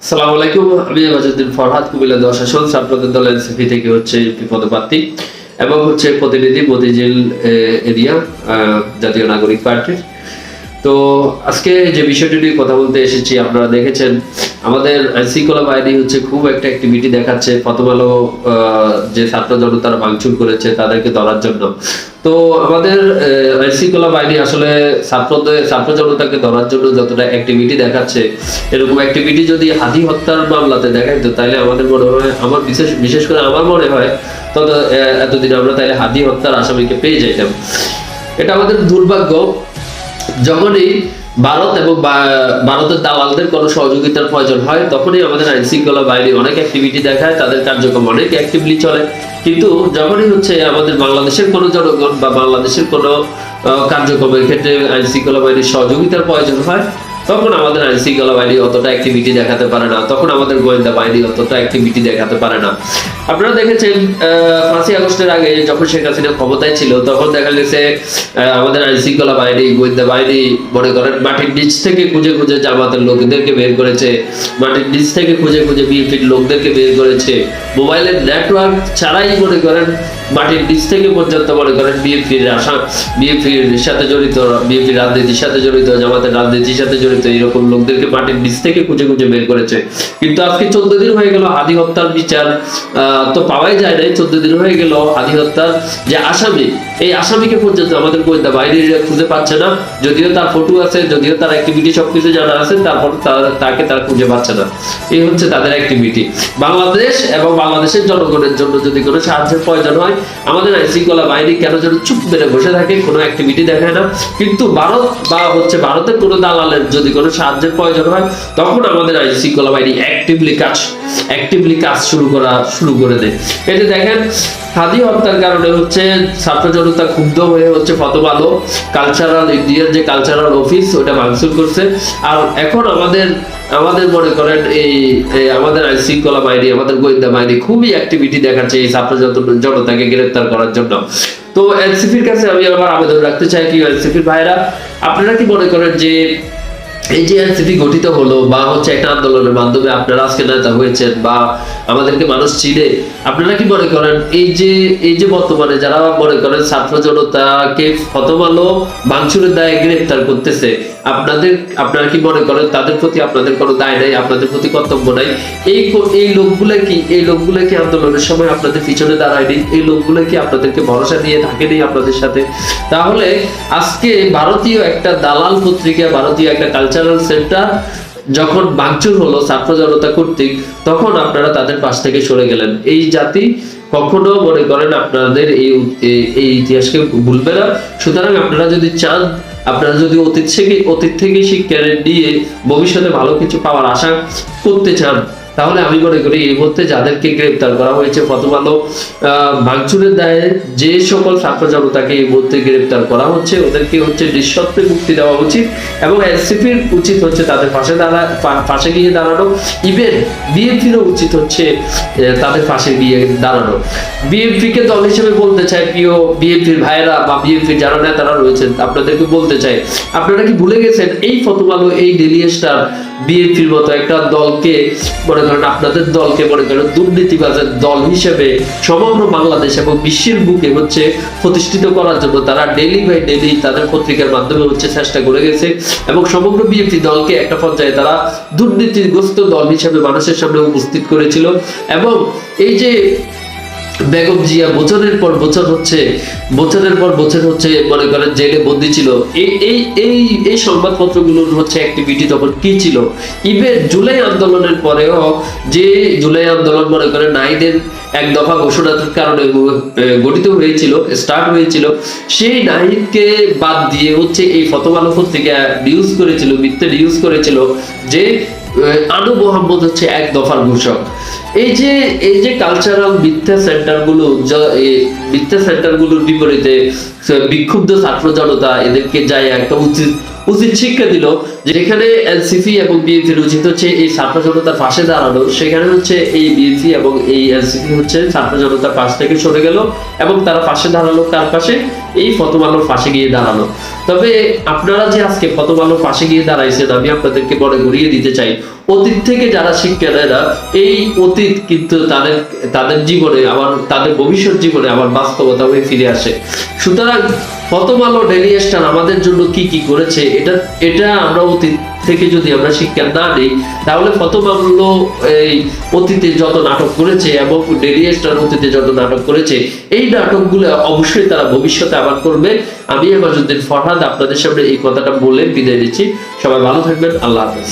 আসসালামু আলাইকুম। আমি মাজিদুদ্দিন ফরহাদ, কুমিল্লা 10 আসন ছাত্রদের দল এনসিপি থেকে পদপ্রার্থী এবং প্রতিনিধি মতিঝিল এরিয়া জাতীয় নাগরিক পার্টির। তো আজকে যে বিষয়টি নিয়ে কথা বলতে এসেছি, আপনারা দেখেছেন আমাদের আইনশৃঙ্খলা বাহিনী খুব একটা অ্যাক্টিভিটি দেখাচ্ছে প্রথম আলো যে ছাত্র জনতারা ভাঙচুর করেছে তাদেরকে ধরার জন্য। তো আমাদের আইনশৃঙ্খলা বাহিনী আসলে ছাত্র জনতাকে ধরার জন্য যতটা অ্যাক্টিভিটি দেখাচ্ছে, এরকম অ্যাক্টিভিটি যদি হাদি হত্যার মামলাতে দেখাইতো তাহলে আমাদের মনে হয়, আমার বিশেষ করে আমার মনে হয় তত এতদিন আমরা তাইলে হাদি হত্যার আসামিকে পেয়ে যাইতাম। এটা আমাদের দুর্ভাগ্য। যখনই ভারত এবং ভারতের দালালদের কোনো সহযোগিতার প্রয়োজন হয় তখনই আমাদের আইন শৃঙ্খলা বাহিনী অনেক অ্যাক্টিভিটি দেখায়, তাদের কার্যক্রম অনেক অ্যাক্টিভলি চলে। কিন্তু যখনই আমাদের বাংলাদেশের কোনো জনগণ বা বাংলাদেশের কোনো কার্যক্রমের ক্ষেত্রে আইন শৃঙ্খলা বাহিনীর সহযোগিতার প্রয়োজন হয় তখন আমাদের আইন শৃঙ্খলা বাহিনী অতটা অ্যাক্টিভিটি দেখাতে পারে না, তখন আমাদের গোয়েন্দা বাহিনী অতটা অ্যাক্টিভিটি দেখাতে পারে না। আপনারা দেখেছেন 5ই আগস্টের আগে যখন শেখ হাসিনা ক্ষমতায় ছিল তখন দেখা গেছে আমাদের আইন শৃঙ্খলা বাহিনী, গোয়েন্দা বাহিনী মনে করেন মাটির নিচ থেকে খুঁজে খুঁজে জামাতের লোকদেরকে বের করেছে, মাটির নিচ থেকে খুঁজে খুঁজে বিএনপির লোকদেরকে বের করেছে, মোবাইলের নেটওয়ার্ক ছাড়াই মনে করেন মাটির নিচ থেকে পর্যন্ত মনে করেন বিএনপির সাথে জড়িত, বিএনপির রাজনীতির সাথে জড়িত, জামাতের রাজনীতির সাথে জড়িত এরকম লোকদেরকে মাটির নিচ থেকে খুঁজে খুঁজে বের করেছে। কিন্তু আজকে 14 দিন হয়ে গেল হাদি হত্যার বিচার তো পাওয়াই যায় নাই। 14 দিন হয়ে গেল হাদি হত্যার যে আসামি, এই আসামিকে পর্যন্ত আমাদের গোয়েন্দা বাহিনীর খুঁজে পাচ্ছে না। যদিও তার ফটো আছে, যদিও তার অ্যাক্টিভিটি সবকিছু জানা আছে, তারপর তাকে তারা খুঁজে পাচ্ছে না। এই হচ্ছে তাদের অ্যাক্টিভিটি। বাংলাদেশ এবং বাংলাদেশের জনগণের জন্য যদি কোনো সাহায্যের প্রয়োজন হয়, আমাদের আইন শৃঙ্খলা বাহিনী কেন যেন চুপ মেরে বসে থাকে, কোনো অ্যাক্টিভিটি দেখায় না। কিন্তু ভারত বা ভারতের কোনো দালালের যদি কোনো সাহায্যের প্রয়োজন হয় তখন আমাদের আইন শৃঙ্খলা বাহিনী অ্যাক্টিভলি কাজ শুরু করে দেয়। এই যে দেখেন হাদি হত্যার কারণে ছাত্র জনতা ক্ষুব্ধ হয়ে প্রথম আলো কালচারাল ইন্ডিয়ার যে কালচারাল অফিস ওটা ভাঙচুর করছে। আর এখন আমাদের মনে করেন এই আমাদের আইন শৃঙ্খলা বাহিনী, আমাদের গোয়েন্দা বাহিনী খুবই অ্যাক্টিভিটি দেখাচ্ছে এই ছাত্র জনতাকে গ্রেফতার করার জন্য। তো এনসিপির কাছে আমি আবার আবেদন রাখতে চাই কি এনসিপির ভাইরা, আপনারা কি মনে করেন যে এই যে এনসিপি গঠিত হলো বা একটা আন্দোলনের মাধ্যমে আপনারা আজকে নেতা হয়েছেন বা আমাদেরকে মানুষ চিনে, আপনারা কি মনে করেন এই যে বর্তমানে যারা মনে করেন ছাত্র জনতাকে প্রথম আলো ভাঙচুরের দায়ে গ্রেফতার করতেছে, আপনারা কি মনে করেন তাদের প্রতি আপনাদের কোনো দায় নাই, আপনাদের প্রতি কর্তব্য নাই? এই লোকগুলা কি আন্দোলনের সময় আপনাদের পিছনে দাঁড়ায়নি? এই লোকগুলা কি আপনাদেরকে ভরসা দিয়ে থাকেনি আপনাদের সাথে? তাহলে আজকে ভারতীয় একটা দালাল পত্রিকা, ভারতীয় একটা কালচারাল সেন্টার যখন ভাঙচুর হলো ছাত্র জনতা কর্তৃক, তখন আপনারা তাদের পাশ থেকে সরে গেলেন। এই জাতি কখনো মনে করেন আপনাদের এই ইতিহাসকে ভুলবে না। সুতরাং আপনারা যদি চান, আপনারা যদি অতীত থেকে শিক্ষা নিয়ে ভবিষ্যতে ভালো কিছু পাওয়ার আশা করতে চান, তাহলে আমি মনে করি এই মুহূর্তে যাদেরকে গ্রেফতার করা হয়েছে প্রথম আলো ভাঙচুরের দায়ে, যে সকল ছাত্র জনতাকে এই মুহূর্তে গ্রেফতার করা হচ্ছে ওদেরকে নিঃশর্তে মুক্তি দেওয়া উচিত এবং এনসিপির উচিত তাদের পাশে গিয়ে দাঁড়ানো। ইভেন বিএনপিরও উচিত তাদের পাশে গিয়ে দাঁড়ানো। বিএনপিকে দল হিসেবে বলতে চাই, প্রিয় বিএনপির ভাইয়েরা বা বিএনপির যারা নেতারা রয়েছেন, আপনাদেরকে বলতে চাই, আপনারা কি ভুলে গেছেন এই প্রথম আলো, এই ডেইলি স্টার বিএনপির মতো একটা দলকে মনে করেন, আপনাদের দলকে মনে করেন দুর্নীতিবাজের দল হিসেবে সমগ্র বাংলাদেশ এবং বিশ্বের বুকে প্রতিষ্ঠিত করার জন্য তারা ডেইলি বাই ডেইলি তাদের পত্রিকার মাধ্যমে চেষ্টা করে গেছে এবং সমগ্র বিএনপি দলকে একটা পর্যায়ে তারা দুর্নীতিগ্রস্ত দল হিসেবে মানুষের সামনে উপস্থিত করেছিল। এবং এই যে বেগম জিয়া বছরের পর বছর মনে করেন জেলে বন্দী ছিল, এই সংবাদপত্রগুলোর অ্যাক্টিভিটি তখন কি ছিল? ইভেন জুলাই আন্দোলনের পরেও যে জুলাই আন্দোলন মনে করেন নাহিদের এক দফা ঘোষণার কারণে গঠিত হয়েছিল, স্টার্ট হয়েছিল, সেই নাহিদকে বাদ দিয়ে এই প্রথম আলো পত্রিকা নিউজ করেছিল, মিথ্যে নিউজ করেছিল যে আনু মোহাম্মদ এক দফার ঘোষক। এই যে কালচারাল মিথ্যা সেন্টারগুলো, মিথ্যা সেন্টারগুলোর বিপরীতে বিক্ষুব্ধ ছাত্র জনতা এদেরকে যায় একটা উচিত শিক্ষা দিল, যেখানে এনসিপি এবং বিএনপির উচিত হচ্ছে এই ছাত্র জনতার পাশে দাঁড়ানো, সেখানে হচ্ছে এই বিএনপি এবং এই এনসিপি হচ্ছে ছাত্র জনতার পাশ থেকে সরে গেল এবং তারা পাশে দাঁড়ালো, তার পাশে এই প্রথম আলোর পাশে গিয়ে দাঁড়ালো। তবে আপনারা যে আজকে প্রথম আলোর পাশে গিয়ে দাঁড়াইছেন, আমি আপনাদেরকে মনে করিয়ে দিতে চাই, অতীত থেকে যারা শিক্ষা নেয় না, এই অতীত কিন্তু তাদের জীবনে আবার, তাদের ভবিষ্যৎ জীবনে আবার বাস্তবতা হয়ে ফিরে আসে। সুতরাং প্রথম আলো, ডেইলি স্টার আমাদের জন্য কি কি করেছে, এটা আমরা অতীত থেকে যদি আমরা শিক্ষা না নিই, তাহলে প্রথম আলো এই অতীতে যত নাটক করেছে এবং ডেইলি স্টার অতীতে যত নাটক করেছে, এই নাটকগুলো অবশ্যই তারা ভবিষ্যতে আবার করবে। আমি হেফাজউদ্দিন ফরহাদ আপনাদের সামনে এই কথাটা বলে বিদায় দিচ্ছি। সবাই ভালো থাকবেন। আল্লাহ হাফেজ।